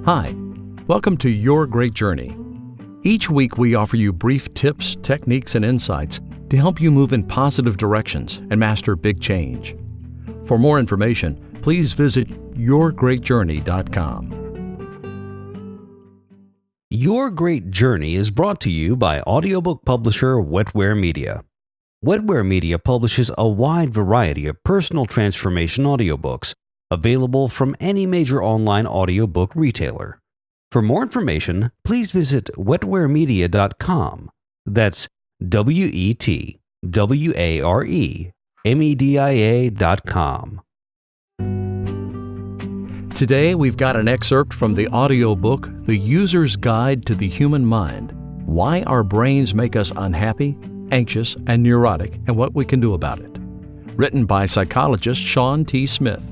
Hi, welcome to Your Great Journey. Each week we offer you brief tips, techniques, and insights to help you move in positive directions and master big change. For more information, please visit yourgreatjourney.com. Your Great Journey is brought to you by audiobook publisher Wetware Media. Wetware Media publishes a wide variety of personal transformation audiobooks available from any major online audiobook retailer. For more information, please visit wetwaremedia.com. That's wetwaremedia.com. Today we've got an excerpt from the audiobook The User's Guide to the Human Mind: Why Our Brains Make Us Unhappy, Anxious, and Neurotic, and What We Can Do About It. Written by psychologist Shawn T. Smith.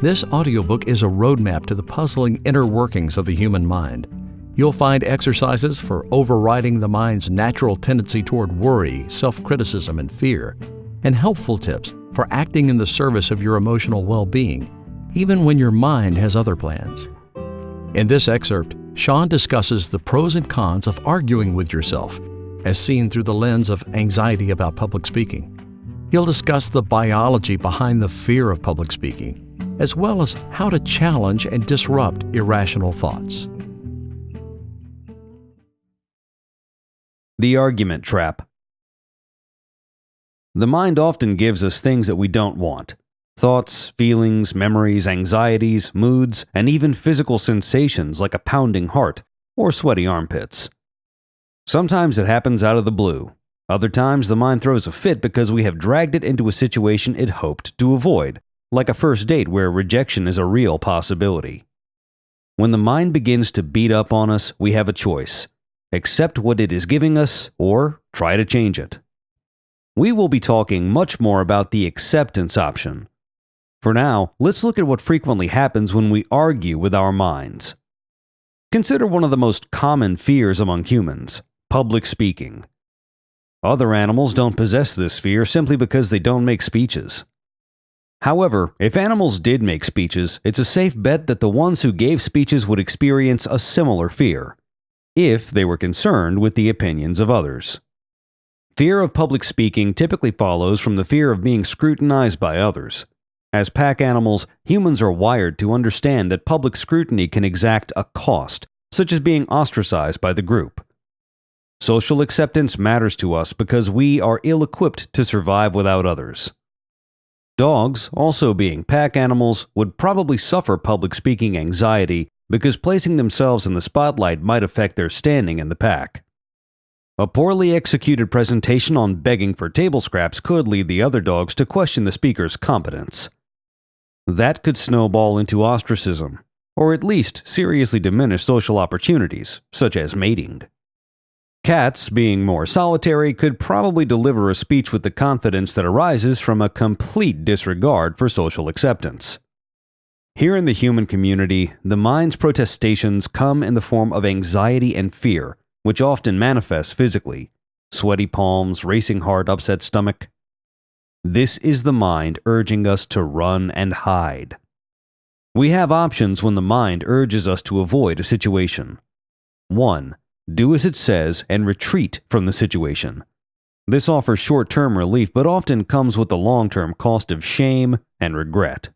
This audiobook is a roadmap to the puzzling inner workings of the human mind. You'll find exercises for overriding the mind's natural tendency toward worry, self-criticism, and fear, and helpful tips for acting in the service of your emotional well-being, even when your mind has other plans. In this excerpt, Shawn discusses the pros and cons of arguing with yourself, as seen through the lens of anxiety about public speaking. He'll discuss the biology behind the fear of public speaking, as well as how to challenge and disrupt irrational thoughts. The argument trap. The mind often gives us things that we don't want. Thoughts, feelings, memories, anxieties, moods, and even physical sensations like a pounding heart or sweaty armpits. Sometimes it happens out of the blue. Other times the mind throws a fit because we have dragged it into a situation it hoped to avoid, like a first date where rejection is a real possibility. When the mind begins to beat up on us, we have a choice: accept what it is giving us or try to change it. We will be talking much more about the acceptance option. For now, let's look at what frequently happens when we argue with our minds. Consider one of the most common fears among humans: public speaking. Other animals don't possess this fear simply because they don't make speeches. However, if animals did make speeches, it's a safe bet that the ones who gave speeches would experience a similar fear, if they were concerned with the opinions of others. Fear of public speaking typically follows from the fear of being scrutinized by others. As pack animals, humans are wired to understand that public scrutiny can exact a cost, such as being ostracized by the group. Social acceptance matters to us because we are ill-equipped to survive without others. Dogs, also being pack animals, would probably suffer public speaking anxiety because placing themselves in the spotlight might affect their standing in the pack. A poorly executed presentation on begging for table scraps could lead the other dogs to question the speaker's competence. That could snowball into ostracism, or at least seriously diminish social opportunities, such as mating. Cats, being more solitary, could probably deliver a speech with the confidence that arises from a complete disregard for social acceptance. Here in the human community, the mind's protestations come in the form of anxiety and fear, which often manifests physically: sweaty palms, racing heart, upset stomach. This is the mind urging us to run and hide. We have options when the mind urges us to avoid a situation. 1. Do as it says and retreat from the situation. This offers short-term relief but often comes with the long-term cost of shame and regret.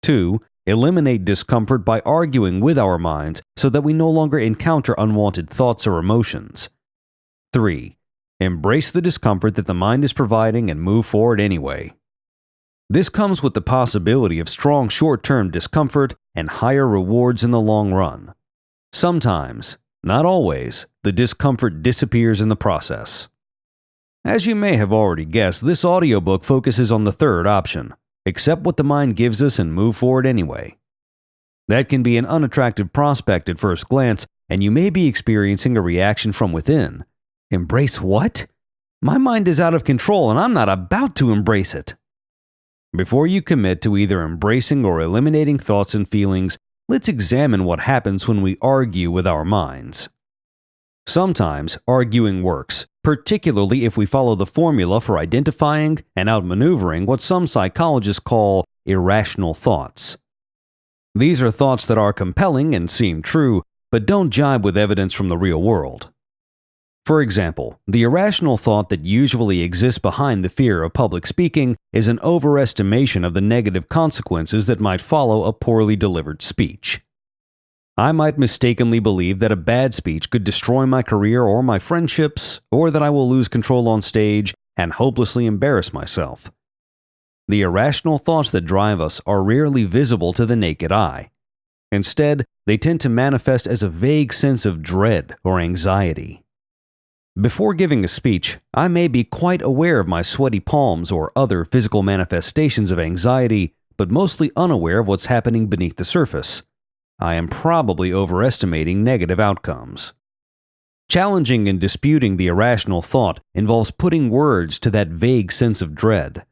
2. Eliminate discomfort by arguing with our minds so that we no longer encounter unwanted thoughts or emotions. 3. Embrace the discomfort that the mind is providing and move forward anyway. This comes with the possibility of strong short-term discomfort and higher rewards in the long run. Sometimes, not always, the discomfort disappears in the process. As you may have already guessed, this audiobook focuses on the third option: accept what the mind gives us and move forward anyway. That can be an unattractive prospect at first glance, and you may be experiencing a reaction from within. Embrace what? My mind is out of control and I'm not about to embrace it. Before you commit to either embracing or eliminating thoughts and feelings, let's examine what happens when we argue with our minds. Sometimes arguing works, particularly if we follow the formula for identifying and outmaneuvering what some psychologists call irrational thoughts. These are thoughts that are compelling and seem true, but don't jibe with evidence from the real world. For example, the irrational thought that usually exists behind the fear of public speaking is an overestimation of the negative consequences that might follow a poorly delivered speech. I might mistakenly believe that a bad speech could destroy my career or my friendships, or that I will lose control on stage and hopelessly embarrass myself. The irrational thoughts that drive us are rarely visible to the naked eye. Instead, they tend to manifest as a vague sense of dread or anxiety. Before giving a speech, I may be quite aware of my sweaty palms or other physical manifestations of anxiety, but mostly unaware of what's happening beneath the surface. I am probably overestimating negative outcomes. Challenging and disputing the irrational thought involves putting words to that vague sense of dread.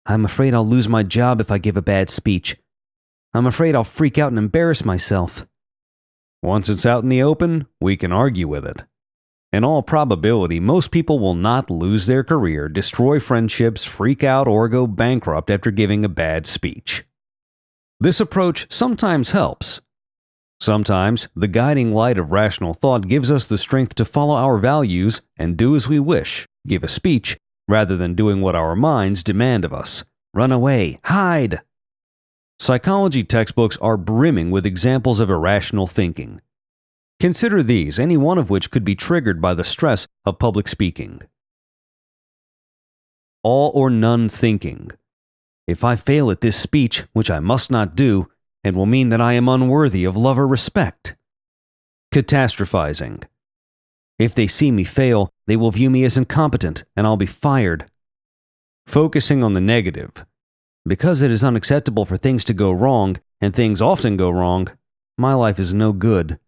I'm afraid I'll lose my job if I give a bad speech. I'm afraid I'll freak out and embarrass myself. Once it's out in the open, we can argue with it. In all probability, most people will not lose their career, destroy friendships, freak out, or go bankrupt after giving a bad speech. This approach sometimes helps. Sometimes, the guiding light of rational thought gives us the strength to follow our values and do as we wish, give a speech, rather than doing what our minds demand of us. Run away, hide. Psychology textbooks are brimming with examples of irrational thinking. Consider these, any one of which could be triggered by the stress of public speaking. All or none thinking. If I fail at this speech, which I must not do, it will mean that I am unworthy of love or respect. Catastrophizing. If they see me fail, they will view me as incompetent, and I'll be fired. Focusing on the negative. Because it is unacceptable for things to go wrong, and things often go wrong, my life is no good.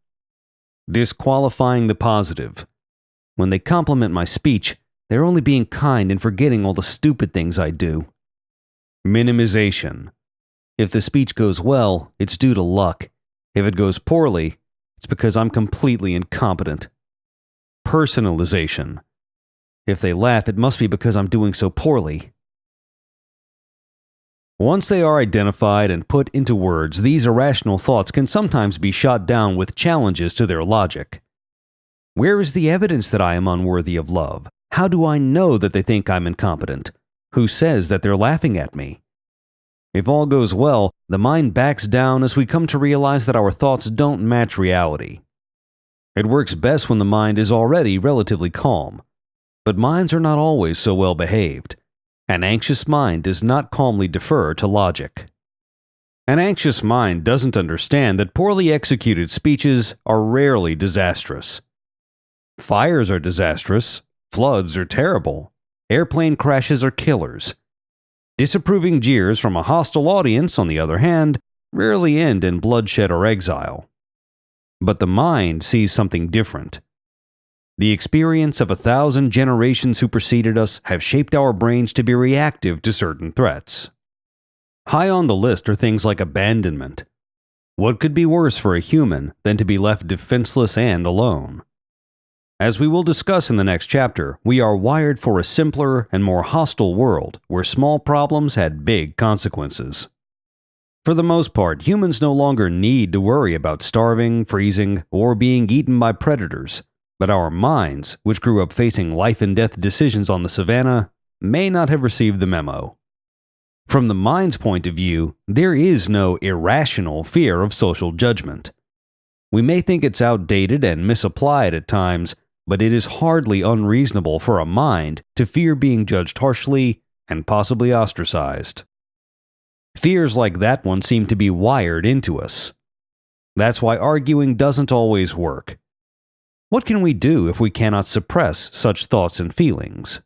Disqualifying the positive. When they compliment my speech, they're only being kind and forgetting all the stupid things I do. Minimization. If the speech goes well, it's due to luck. If it goes poorly, it's because I'm completely incompetent. Personalization. If they laugh, it must be because I'm doing so poorly. Once they are identified and put into words, these irrational thoughts can sometimes be shot down with challenges to their logic. Where is the evidence that I am unworthy of love? How do I know that they think I'm incompetent? Who says that they're laughing at me? If all goes well, the mind backs down as we come to realize that our thoughts don't match reality. It works best when the mind is already relatively calm. But minds are not always so well behaved. An anxious mind does not calmly defer to logic. An anxious mind doesn't understand that poorly executed speeches are rarely disastrous. Fires are disastrous, floods are terrible, airplane crashes are killers. Disapproving jeers from a hostile audience, on the other hand, rarely end in bloodshed or exile. But the mind sees something different. The experience of 1,000 generations who preceded us have shaped our brains to be reactive to certain threats. High on the list are things like abandonment. What could be worse for a human than to be left defenseless and alone? As we will discuss in the next chapter, we are wired for a simpler and more hostile world where small problems had big consequences. For the most part, humans no longer need to worry about starving, freezing, or being eaten by predators, but our minds, which grew up facing life and death decisions on the savannah, may not have received the memo. From the mind's point of view, there is no irrational fear of social judgment. We may think it's outdated and misapplied at times, but it is hardly unreasonable for a mind to fear being judged harshly and possibly ostracized. Fears like that one seem to be wired into us. That's why arguing doesn't always work. What can we do if we cannot suppress such thoughts and feelings?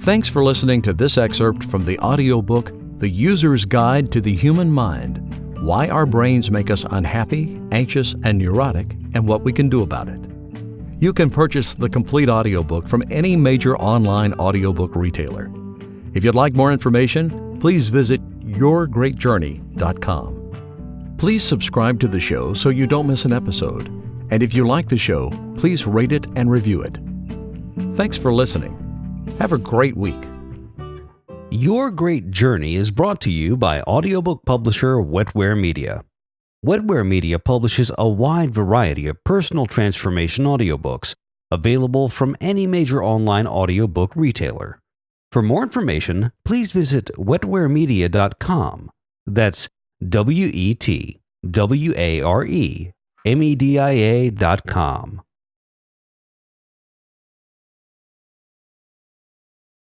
Thanks for listening to this excerpt from the audiobook, The User's Guide to the Human Mind: Why Our Brains Make Us Unhappy, Anxious, and Neurotic, and What We Can Do About It. You can purchase the complete audiobook from any major online audiobook retailer. If you'd like more information, please visit yourgreatjourney.com. Please subscribe to the show so you don't miss an episode. And if you like the show, please rate it and review it. Thanks for listening. Have a great week. Your great journey is brought to you by audiobook publisher Wetware Media. Wetware Media publishes a wide variety of personal transformation audiobooks available from any major online audiobook retailer. For more information, please visit wetwaremedia.com. That's WETWAREMEDIA.com.